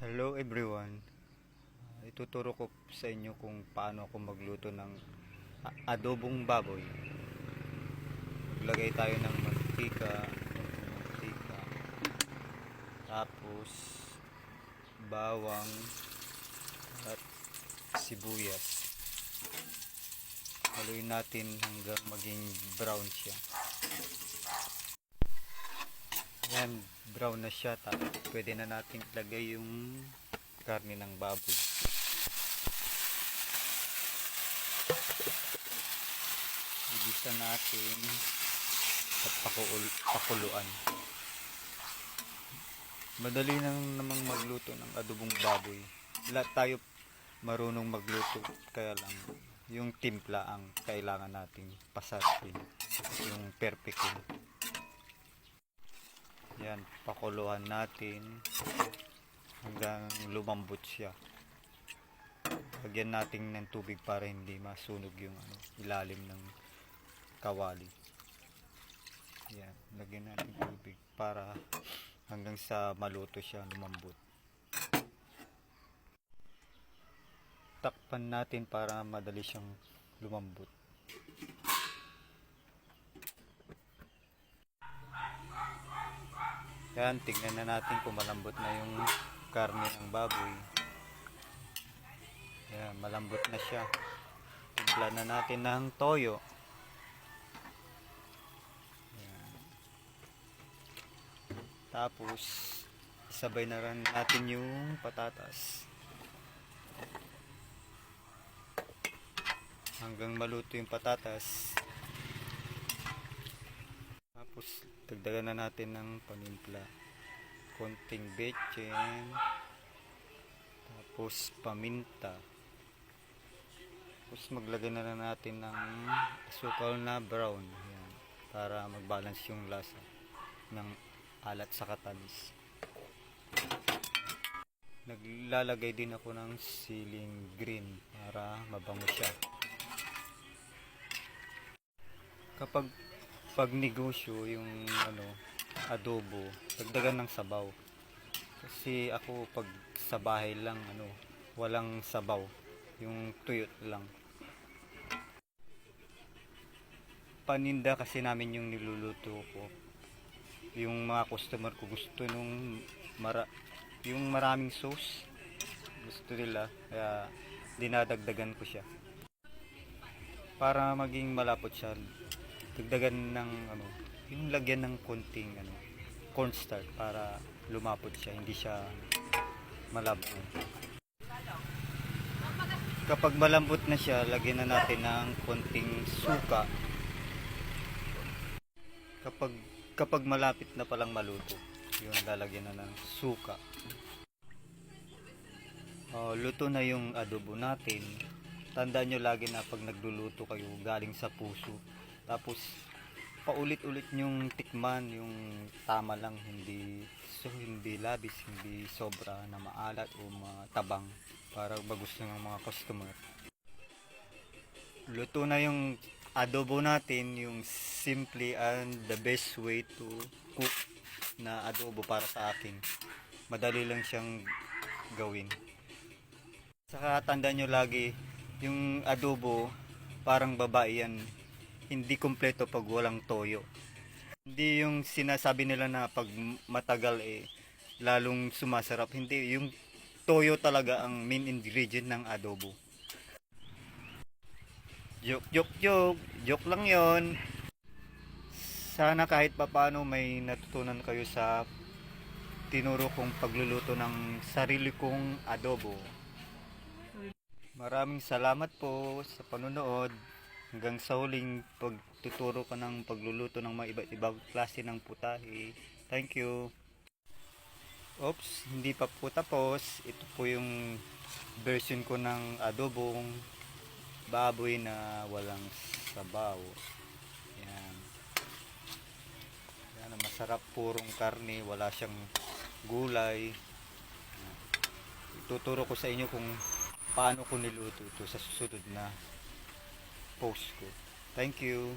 Hello everyone. Ituturo ko sa inyo kung paano ako magluto ng adobong baboy. Maglagay tayo ng mantika, tapos bawang at sibuyas. Haluin natin hanggang maging brown siya. Yan, brown na siya. Pwede na natin ilagay yung karne ng baboy. Igisa natin at pakuluan. Madali namang magluto ng adobong baboy. Lahat tayo marunong magluto, kaya lang yung timpla ang kailangan nating pasatin, yung perfect yun. Yan, pakuluan natin hanggang lumambot siya. Lagyan natin ng tubig para hindi masunog yung ilalim ng kawali. Yan, lagyan natin tubig para hanggang sa maluto siya, lumambot. Takpan natin para madali siyang lumambot. Yan, tignan na natin kung malambot na yung karne ng baboy. Yan, malambot na siya. Timpla na natin ng toyo. Yan. Tapos sabay na rin natin yung patatas hanggang maluto yung patatas. Tapos dagdagan na natin ng panimpla, konting betchin, tapos paminta. Tapos maglagay na lang natin ng asukal na brown. Yan, para mag-balance yung lasa ng alat sa katamis. Naglalagay din ako ng siling green para mabango siya. Kapag negosyo yung adobo, dagdagan ng sabaw. Kasi ako pag sa bahay lang walang sabaw, yung tuyot lang. Paninda kasi namin yung niluluto ko. Yung mga customer ko gusto yung maraming sauce. Gusto nila, kaya dinadagdagan ko siya. Para maging malapot siya, dagdagan ng yung lagyan ng konting cornstarch para lumapot siya, hindi siya malabo. Kapag malambot na siya, lagyan na natin ng konting suka. Kapag malapit na palang maluto, yun, lalagyan na ng suka. Luto na yung adobo natin. Tandaan nyo lagi na pag nagluluto kayo, galing sa puso. Tapos paulit-ulit nyong tikman yung tama lang, hindi labis, hindi sobra na maalat o matabang, para magusto ng mga customer. Luto na yung adobo natin, yung simple and the best way to cook na adobo para sa akin. Madali lang siyang gawin. Saka tandaan nyo lagi, yung adobo parang babae yan, hindi kompleto pag walang toyo. Hindi yung sinasabi nila na pag matagal lalong sumasarap. Hindi, yung toyo talaga ang main ingredient ng adobo. Joke lang yon. Sana kahit papano may natutunan kayo sa tinuro kong pagluluto ng sarili kong adobo. Maraming salamat po sa panonood. Hanggang sa huling pagtuturo ko ng pagluluto ng mga iba't ibang klase ng putahe. Thank you. Oops, hindi pa po tapos. Ito po yung version ko ng adobong baboy na walang sabaw. Yan. Yan, masarap, purong karne, wala siyang gulay. Ituturo ko sa inyo kung paano ko niluto ito sa susunod na post ko. Thank you.